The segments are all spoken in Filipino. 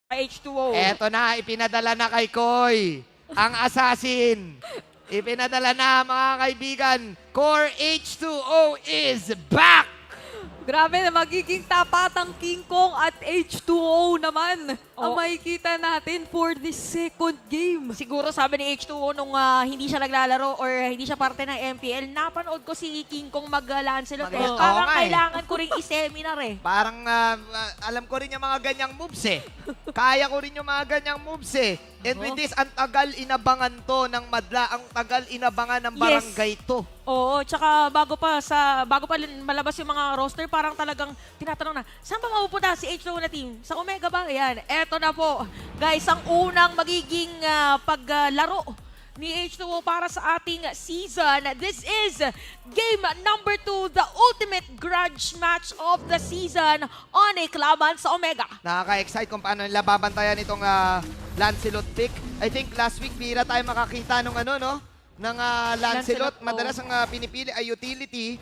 H2O. Eto na, ipinadala na kay Koy. Ang assassin. Ipinadala na mga kaibigan. Core H2O is back! Grabe na magiging tapatang King Kong at H2O naman ang makikita natin for this second game. Siguro sabi ni H2O nung hindi siya naglalaro or hindi siya parte ng MPL, napanood ko si King Kong mag-Lancelot. Oo Parang nga eh. kailangan ko ring i-seminar eh. Parang alam ko rin yung mga ganyang moves eh. Kaya ko rin yung mga ganyang moves eh. And with this, ang tagal inabangan to ng madla. Ang tagal inabangan ng barangay to. Oo, tsaka bago pa malabas yung mga roster, parang talagang tinatanong na, saan ba mapupunta si H2O na team? Sa Omega ba? Ayan, eto na po. Guys, ang unang magiging paglaro ni H2O para sa ating season. This is game number 2, the ultimate grudge match of the season. Onyx laban sa Omega. Nakaka-excite kung paano nila babantayan itong Lancelot pick. I think last week, bira tayo makakita nung ng Lancelot. Madalas ang pinipili ay utility.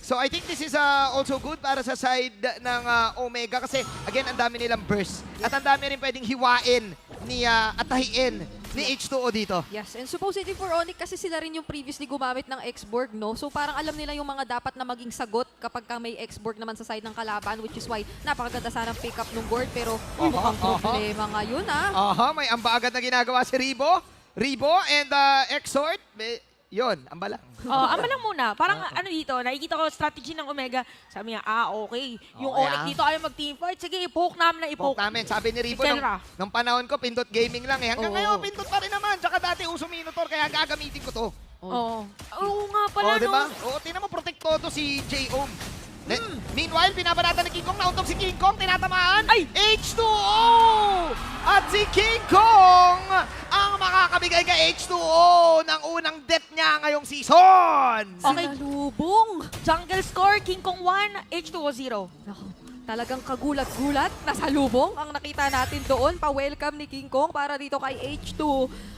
So I think this is also good para sa side ng Omega kasi again, ang dami nilang burst. At ang dami rin pwedeng hiwain atahiin ni H2O dito. Yes, and supposedly for Onyx kasi sila rin yung previously gumamit ng X-Borg, no? So parang alam nila yung mga dapat na maging sagot kapag may X-Borg naman sa side ng kalaban, which is why napakaganda sanang pick up ng board pero mukhang problema ngayon May amba agad na ginagawa si Ribo and Exort. Yun, amba lang. Ama lang muna. Parang ano dito, nakikita ko strategy ng Omega. Sabi niya, okay. Yung Okay, Onyx dito ayaw mag-team fight. Sige, i-poke namin na i-poke. Poke namin. Sabi ni Ribo, Si Kelra. nung panahon ko, Pindot Gaming lang eh. Hanggang Oo. ngayon, Pindot pa rin naman. Tsaka dati uso Minotaur, kaya gagamitin ko to. Oo nga pala, Diba? no? Oo, tinan mo, protect todo si J-Om. Meanwhile, pinabanatan ni King Kong, nauntog si King Kong, tinatamaan. Ay! H2O! At si King Kong ang makakabigay kay H2O ng unang death niya ngayong season. Okay. Sinalubong! Jungle score, King Kong 1, H2O 0. Naku, talagang kagulat-gulat, nasalubong ang nakita natin doon. Pa-welcome ni King Kong para dito kay H2.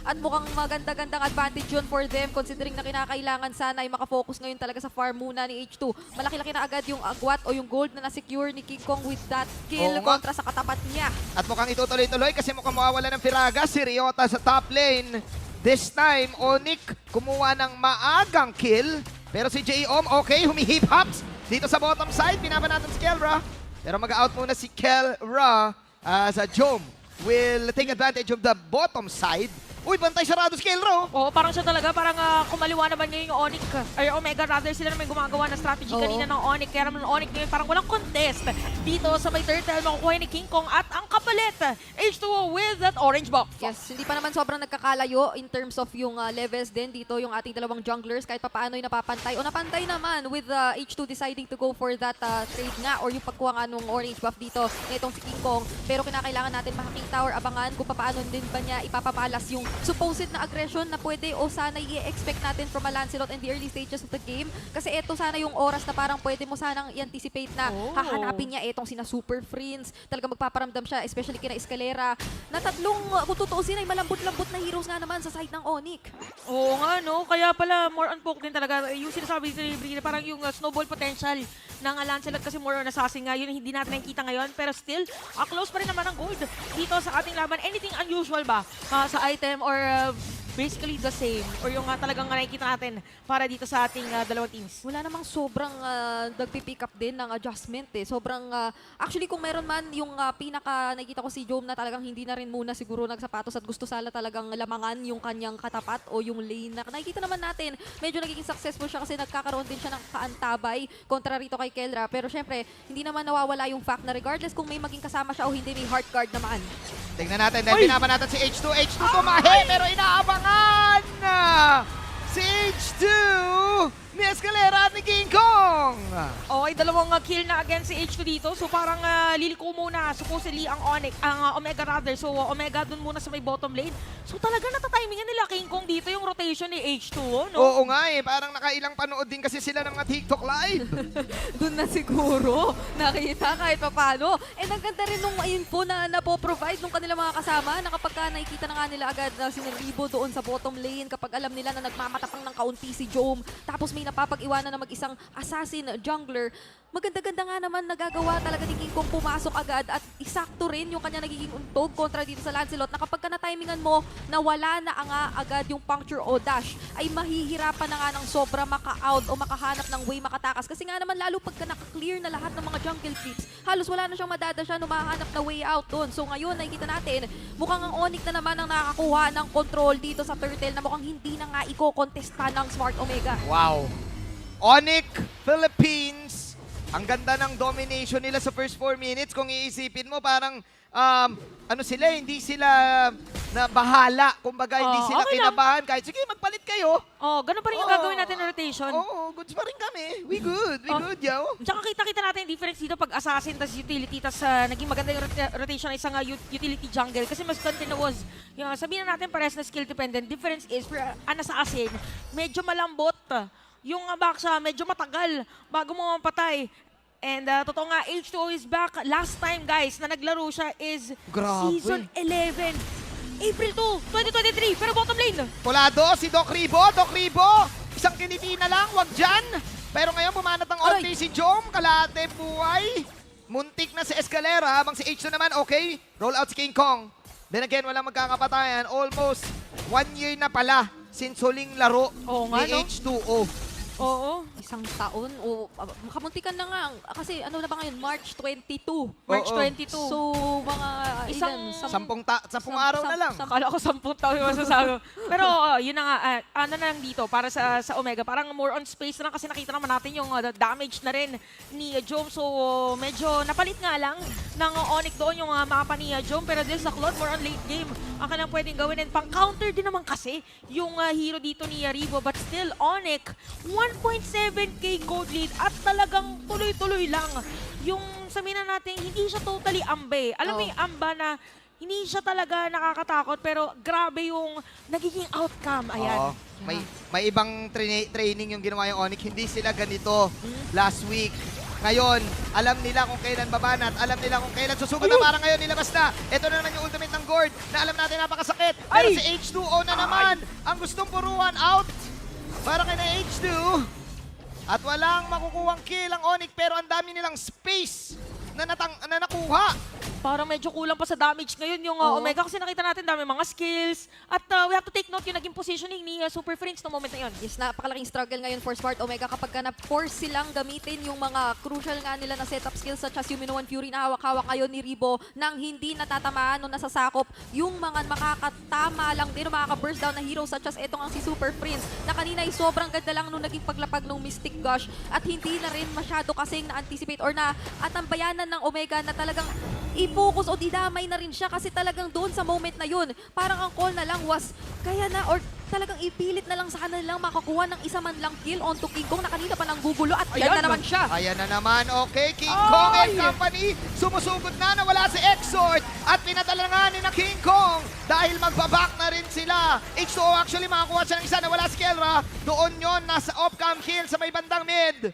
At mukhang maganda-gandang advantage yun for them considering na kinakailangan sana ay makafocus ngayon talaga sa farm muna ni H2. Malaki-laki na agad yung agwat o yung gold na na-secure ni King Kong with that kill Oo nga. kontra sa katapat niya. At mukhang itutuloy-tuloy kasi mukhang mawawala ng Firaga si Ryota sa top lane. This time, Onyx kumuha ng maagang kill. Pero si J-Om, okay, humihip-hops dito sa bottom side. Pinabanatan si Kelra. Pero mag-out muna si Kelra as Jom will take advantage of the bottom side. Uy, bantay sarado si Kelra. Oo, parang siya talaga, parang kumaliwa naman ngayon yung Onyx. Ay, Omega rather, sila naman gumagawa ng strategy Oo. kanina ng Onyx. Kaya naman Onyx ngayon parang walang contest. Dito sa may turtle, makukuha ni King Kong at ang kapalit, H2O with that orange box. Yes, hindi pa naman sobrang nagkakalayo in terms of yung levels din dito, yung ating dalawang junglers kahit papaano ay napapantay o napantay naman with H2 deciding to go for that trade nga or yung pagkuha nga nung orange buff dito nitong si King Kong. Pero kinakailangan natin maka-King Tower abangan kung papaano din ba niya ipapamalas yung supposed na aggression na pwede o sana i-expect natin from a Lancelot in the early stages of the game. Kasi ito sana yung oras na parang pwede mo sanang i-anticipate na hahanapin niya itong sina Super Friends. Talagang magpaparamdam siya, especially kina Escalera, na tatlong, kung tutuusin, ay malambot-lambot na heroes nga naman sa side ng Onyx. Oo nga, no? Kaya pala more on poke din talaga. Yung sinasabi ni Brina, parang yung snowball potential ng Lancelot kasi more on assassin nga. Yun hindi natin nakikita ngayon. Pero still, close pa rin naman ang gold dito sa ating laban. Anything unusual ba sa item or basically the same? Or yung talagang nakikita natin para dito sa ating dalawang teams? Wala namang sobrang nagpipick up din ng adjustment eh. Sobrang, actually kung meron man yung pinaka nakikita ko si Jom na talagang hindi na rin muna siguro nagsapatos at gusto sala talagang lamangan yung kanyang katapat o yung lane na nakikita naman natin. Medyo nagiging successful siya kasi nagkakaroon din siya ng kaantabay kontra rito kay Kelra. Pero syempre, hindi naman nawawala yung fact na regardless kung may maging kasama siya o hindi, may heart guard naman. Tingnan natin, dahil pinabanatan si H2. H2 tumahi, pero inaabangan si H2 ni Escalera at ni King Kong. Okay, dalawang kill na against si H2 dito. So parang liliko muna supposedly ang Onyx, ang Omega rather. So Omega dun muna sa may bottom lane. So talaga natatimingan nila King Kong dito yung rotation ni H2, no? Oo nga eh, parang nakailang panood din kasi sila ng TikTok live. Doon na siguro nakita kahit papano. And ang ganda rin nung info na napoprovide nung kanilang mga kasama na kapag nakikita na nga nila agad na siniribo doon sa bottom lane, kapag alam nila na nagmamatapang ng kaunti si Jom, tapos may napapag-iwanan na mag-isang assassin jungler, maganda-ganda nga naman nagagawa talaga ni King Kong pumasok agad at isakto rin yung kanya nagiging untog kontra dito sa Lancelot na kapag ka na-timingan mo na wala na nga agad yung puncture o dash ay mahihirapan na nga ng sobra maka-out o makahanap ng way makatakas kasi nga naman lalo pagka naka-clear na lahat ng mga jungle creeps halos wala na siyang madadasya no mahanap na way out doon. So ngayon nakikita natin mukhang ang Onyx na naman ang nakakakuha ng control dito sa Turtle na mukhang hindi na nga iko-contesta ng Smart Omega. Wow. Onyx Philippines. Ang ganda ng domination nila sa first 4 minutes. Kung iisipin mo, parang ano sila, hindi sila na bahala. Kumbaga, hindi sila okay lang. kinabahan. Kahit, sige, magpalit kayo. Oh, ganun pa rin yung gagawin natin na rotation. Oo, goods pa rin kami. We good, yo. Tsaka kita-kita natin yung difference dito pag assassin tas utility tas naging maganda yung rotation ng isang utility jungle kasi mas continuous. Yung, sabihin na natin parehas na skill dependent. Difference is for an assassin, medyo malambot. Yung Baksha, medyo matagal bago mo mapatay. And totoo nga, H2O is back. Last time, guys, na naglaro siya is Grabe. Season 11. April 2, 2023. Pero bottom lane. Pulado, si Doc Ribo. Doc Ribo, isang kiniti na lang, wag dyan. Pero ngayon, bumanat ang ulti si Jom. Kalate buhay. Muntik na si Escalera, habang si H2 naman, okay. Roll out si King Kong. Then again, walang magkakapatayan. Almost 1 year na pala since huling laro Oo nga, ni no? H2O. Oo. Isang taon o makamuntikan na nga kasi ano na ba ngayon March 22. March Oo. 22. So mga Isang- Sampung araw na lang. Akala ko 10 taon yung masasabi. Pero yun na nga, ano na lang dito para sa Omega. Parang more on space na lang kasi nakita naman natin yung damage na rin ni Jom. So medyo napalit nga lang ng Onyx doon yung mapa ni Jom. Pero this is a Claude, more on late game. Ang kailangan pwedeng gawin. And pang-counter din naman kasi yung hero dito ni Ribo. But still, Onyx, 1.7k gold lead at talagang tuloy-tuloy lang. Yung sabihin na natin, hindi siya totally ambe. Alam mo yung amba na hindi siya talaga nakakatakot pero grabe yung nagiging outcome. Ayan. Oo. May ibang training yung ginawa yung Onyx. Hindi sila ganito last week. Ngayon, alam nila kung kailan babanat, alam nila kung kailan susugod na parang ngayon nilabas na. Ito na naman yung ultimate ng Gord na alam natin napakasakit. Pero Ay! si H2O na naman ang gustong puruan out para kay na H2. At walang makukuhang kill ang Onyx pero ang dami nilang space na nakuha. Parang medyo kulang pa sa damage ngayon yung Oo. Omega kasi nakita natin dami mga skills. At we have to take note yung naging positioning ni Super Friends no moment na yun. Yes, napakalaking struggle ngayon for Smart Omega kapag ka na-force silang gamitin yung mga crucial nga nila na setup skills such as yung Minuan Fury na hawak-hawak ngayon ni Ribo nang hindi natatamaan o nasasakop yung mga makakatama lang din o makaka-burst down na hero such as etong ang si Super Prince na kanina ay sobrang ganda lang nung naging paglapag ng Mystic Gush at hindi na rin masyado kasing na-anticipate or na at ang bayanan ng Omega na talagang i-focus o didamay na rin siya kasi talagang doon sa moment na yun, parang ang call na lang was kaya na or talagang ipilit na lang sa kanilang makakuha ng isa man lang kill onto King Kong na kanina pa nang gugulo at yan na naman siya. Ayan na naman. Okay, King Kong and company. Sumusugod na nawala si Exort at pinadala nga ni na King Kong dahil magbaback na rin sila. H2O actually makakuha siya ng isa nawala si Kelra. Doon yon nasa off-cam kill sa may bandang mid.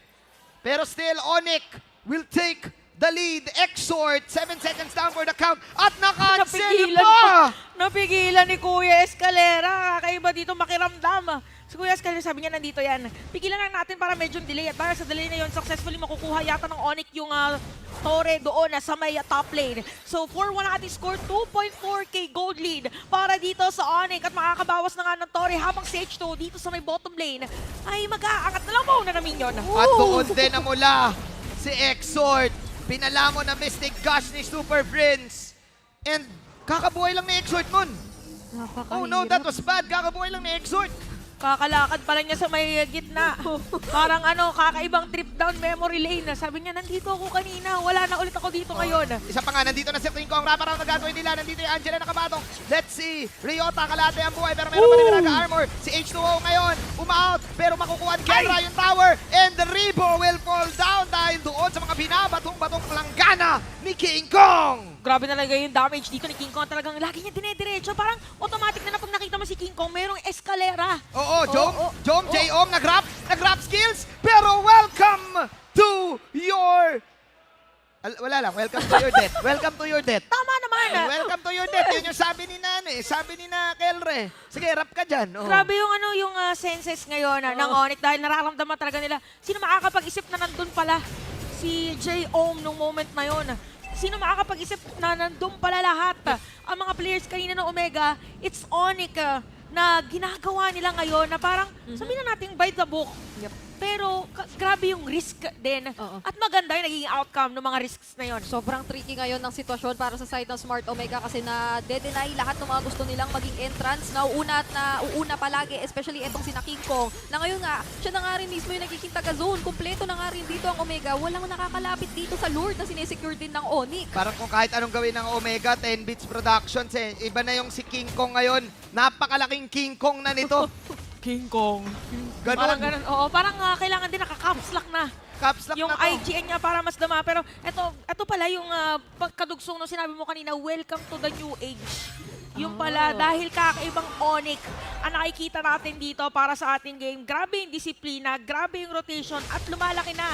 Pero still, Onyx will take the lead. Exort, 7 seconds down for the count. At nakansel pa! Napigilan ni Kuya Escalera. Kakaiba dito makiramdam. Si Kuya Escalera sabi niya nandito yan. Pigilan lang natin para medyo delay. At para sa delay na yun, successfully makukuha yata ng Onyx yung Torre doon sa may top lane. So 4-1 ang ating score, 2.4k gold lead para dito sa Onyx. At makakabawas na nga ng Torre habang si H2 dito sa may bottom lane ay mag-aangat na lang muna na minion. At doon din na mula si Exort. Pinalamon na Mystic Gush ni Super Prince. And kakabuhay lang ni Exort nun. Oh no, that was bad. Kakabuhay lang ni Exort. Kakalakad pala niya sa may gitna. Parang kakaibang trip down memory lane. Sabi niya, nandito ako kanina. Wala na ulit ako dito ngayon. Isa pa nga, nandito na si King Kong. Wraparound na gagawin nila. Nandito yung Angela nakabatong. Let's see. Ryota, kalate ang buhay. Pero meron pa rin naka-armor. Si H2O ngayon, uma-out. Pero makukuha ni Kelra yung tower. And the Rebo will fall down dahil doon sa mga binabatong-batong langgana ni King Kong. Grabe talaga yung damage dito ni King Kong. Talagang lagi niya dinediretso. Parang automatic na pag nakita mo si King Kong, merong eskalera. Oo, Jom, J-Om, nag-rap skills. Pero welcome to your... Wala lang, welcome to your death. Welcome to your death. Tama naman. Welcome to your death. Yun yung sabi ni sabi ni na Kelre. Sige, rap ka dyan. Oh. Grabe yung senses ngayon ng Onyx dahil nararamdaman talaga nila. Sino makakapag-isip na nandun pala si si J. Ohm nung moment na yon. Sino makakapag-isip na nandun pala lahat? Ang mga players kanina ng Omega, it's Onyx na ginagawa nila ngayon na parang sabihin na natin by the book. Yep. Pero grabe yung risk din. Oo. At maganda yung naging outcome ng mga risks na yon. Sobrang tricky ngayon ng sitwasyon para sa side ng Smart Omega kasi na-deny lahat ng mga gusto nilang maging entrance. Nauuna at nauuna palagi, especially etong si King Kong. Na ngayon nga, siya na nga rin mismo yung nagiging taga-zone. Kompleto na nga rin dito ang Omega. Walang nakakalapit dito sa Lord na sinesecure din ng Onyx. Parang kung kahit anong gawin ng Omega, 10 Bits Productions eh. Iba na yung si King Kong ngayon. Napakalaking King Kong na nito. King Kong. Ganon. Parang ganun. Oo, parang kailangan din naka-caps lock na. Caps lock Yung na to. IGN niya para mas dama. Pero ito pala yung pagkadugsong nung sinabi mo kanina, welcome to the new age. Yung pala, dahil kakaibang Onyx ang nakikita natin dito para sa ating game. Grabe yung disiplina, grabe yung rotation, at lumalaki na.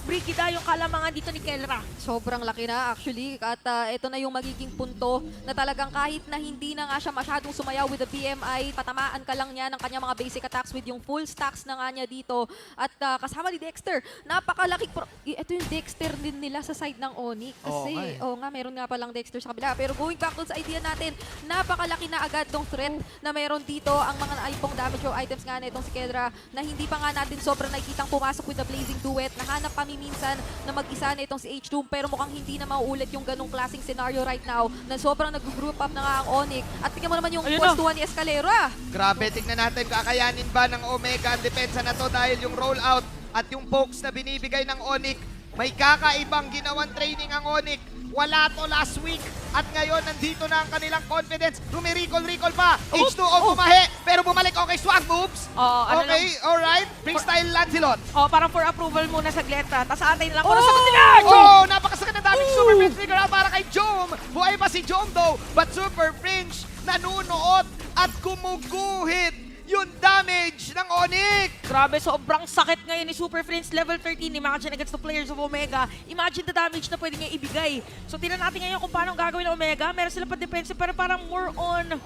Brigida yung kalamangan dito ni Kelra. Sobrang laki na actually at ito na yung magiging punto na talagang kahit na hindi na nga siya masyadong sumayaw with the BMI, patamaan ka lang niya ng kanyang mga basic attacks with yung full stacks na nga niya dito at kasama ni Dexter. Napakalaki. Ito yung Dexter din nila sa side ng Onyx kasi meron nga palang Dexter sa kabila. Pero going back dun sa idea natin, napakalaki na agad tong threat na meron dito ang mga naipong damage show items nga na itong si Kedra na hindi pa nga natin sobrang nakikitang pumasok with the Blazing Duet. Nahanap kami minsan na mag-isa na itong si H2 pero mukhang hindi na mauulit yung ganong klaseng scenario right now na sobrang nag-group up na nga ang Onyx. At tingnan mo naman yung Ayun pwestuhan ni Escalera. Grabe, tignan natin kakayanin ba ng Omega ang depensa na to dahil yung rollout at yung pokes na binibigay ng Onyx. May kakaibang ginawang training ang Onyx. Wala to last week. At ngayon, nandito na ang kanilang confidence. Rumiricol-recall pa. H2O bumahe. Pero bumalik. Okay, swag moves. Okay, alright. Freestyle Lancelot. Parang for approval muna sa Gleta. Tapos antay na lang kung nasagot nila. Oh, napakasakit na daming Super Fringe figure out para kay Jom. Buhay pa si Jom though. But Super Fringe nanunuot at kumuguhit yung damage ng Onyx. Grabe, sobrang sakit ngayon ni Super Friends level 13 ni Imagine against the players of Omega. Imagine the damage na pwede niya ibigay. So, tingnan natin ngayon kung paano gagawin ng Omega. Meron sila pa defensive pero parang more on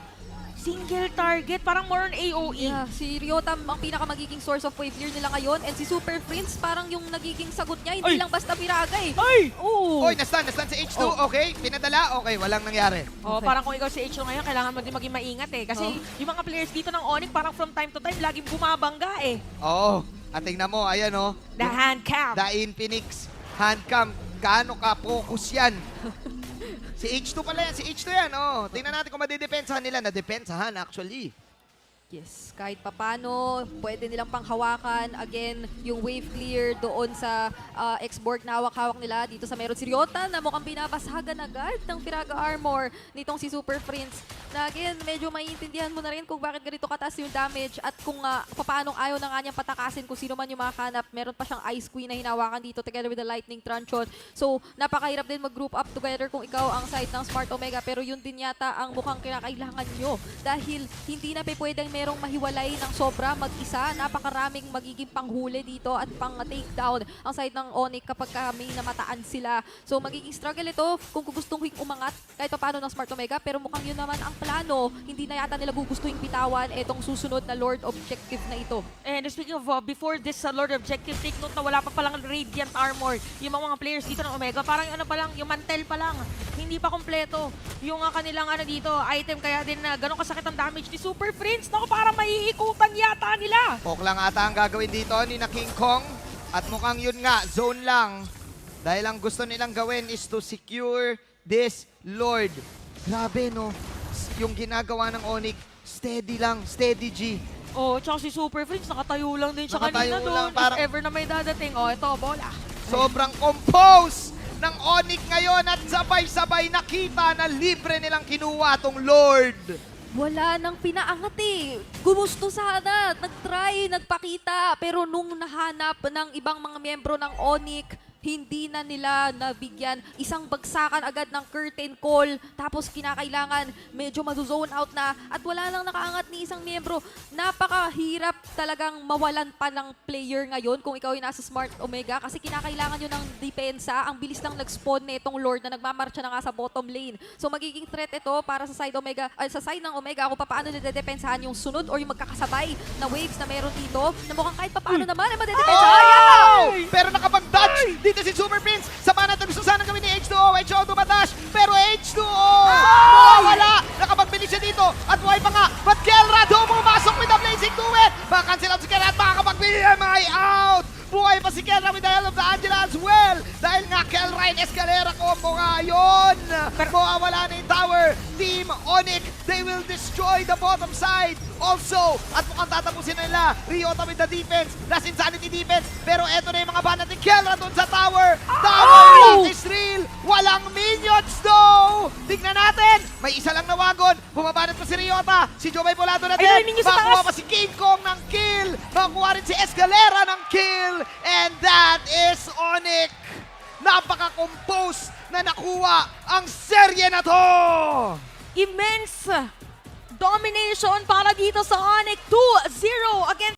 single target, parang more on AOE. Yeah, si Ryota ang pinaka magiging source of wave clear nila ngayon and si Super Prince parang yung nagiging sagot niya, hindi lang basta piragay. Ay! Oy, nastan si H2. Okay, pinadala. Okay, walang nangyari. Okay. Parang kung ikaw si H2 ngayon, kailangan mo din maging maingat eh. Kasi yung mga players dito ng Onyx, parang from time to time, laging bumabangga eh. Oo. At tingnan mo, ayan oh. The hand cam. The Infinix hand cam. Gaano ka-focus yan? Si H2 pala yan. Si H2 yan. Oh. Tingnan natin kung madidepensahan nila. Nadepensahan actually. Yes, kahit papano, pwede nilang panghawakan. Again, yung wave clear doon sa X-Borg na hawak-hawak nila. Dito sa meron si Ryota na mukhang binabasagan agad ng Firaga Armor nitong si Super Prince. Na again, medyo maiintindihan mo na rin kung bakit ganito kataas yung damage at kung paanong ayaw na nga niyang patakasin kung sino man yung makakanap. Meron pa siyang Ice Queen na hinawakan dito together with the Lightning Truncheon. So, napakahirap din mag-group up together kung ikaw ang side ng Smart Omega. Pero yun din yata ang mukhang kinakailangan nyo. Dahil hindi na pwedeng merong mahiwalay ng sobra mag-isa. Napakaraming magiging panghuli dito at pang-takedown ang side ng Onyx kapag may namataan sila. So magiging struggle ito kung gustong umangat kahit paano ng Smart Omega. Pero mukhang yun naman ang plano. Hindi na yata nila gugustuhin bitawan itong susunod na Lord Objective na ito. And speaking of, before this Lord Objective, take note na wala pa palang Radiant Armor. Yung mga players dito ng Omega, parang yung ano pa lang, yung mantel pa lang. Hindi pa kompleto. Yung kanilang dito, item, kaya din na ganun kasakit ang damage ni Super Prince. Naku, parang maiikutan yata nila. Poke lang ata ang gagawin dito ni na King Kong. At mukhang yun nga, zone lang. Dahil ang gusto nilang gawin is to secure this Lord. Grabe no, yung ginagawa ng Onyx, steady lang, steady G. Tsaka si Super Prince, nakatayo lang din siya Nakatayo kanina lang, doon. parang- If ever na may dadating, ito, bola. Sobrang compose ng Onyx ngayon at sabay-sabay nakita na libre nilang kinuha tong Lord. Wala nang pinaangat eh. Gumusto sana, nag-try, nagpakita. Pero nung nahanap ng ibang mga miyembro ng Onyx, hindi na nila nabigyan. Isang bagsakan agad ng curtain call. Tapos kinakailangan medyo mazozone out na. At wala nang nakaangat ni isang miyembro. Napakahirap talagang mawalan pa ng player ngayon kung ikaw ay nasa Smart Omega. Kasi kinakailangan yun ng depensa. Ang bilis lang nag-spawn nitong Lord na nagmamarcha na nga sa bottom lane. So magiging threat ito para sa side Omega, sa side ng Omega kung paano ndedepensahan yung sunod or yung magkakasabay na waves na meron dito. Na mukhang kahit paano naman ay madedepensahan. Pero nakapag-dodge Dito si Super Prince. Sabahan natin gusto sana gawin ni H2O. H2O dumadash. Pero H2O mawawala. Nakapag-finish siya dito. At buhay pa nga. But Kelrado pumasok with the blazing to it. Maka-cancel out si Kelrado at makakapag-BMI out. Buhay pa si Kelra with the help of the Angela as well. Dahil nga Kelrine Escalera combo nga yun. Mawawala na yung tower. Team Onyx, they will destroy the bottom side. Also, at mukhang tatapusin na nila. Ryota with the defense. Last Insanity defense. Pero eto na yung mga banat ni Kelra doon sa tower. Tower lock is real. Walang minions though. Tignan natin. May isa lang na wagon. Bumabanat pa si Ryota. Si Jomay Volado na Ay, din. may minions sa Makuha taas. pa si King Kong ng kill. Makuha rin si Escalera ng kill. And that is Onyx. Napaka-compose na nakuha ang serye na to. Immense domination para dito sa Onyx 2-0 against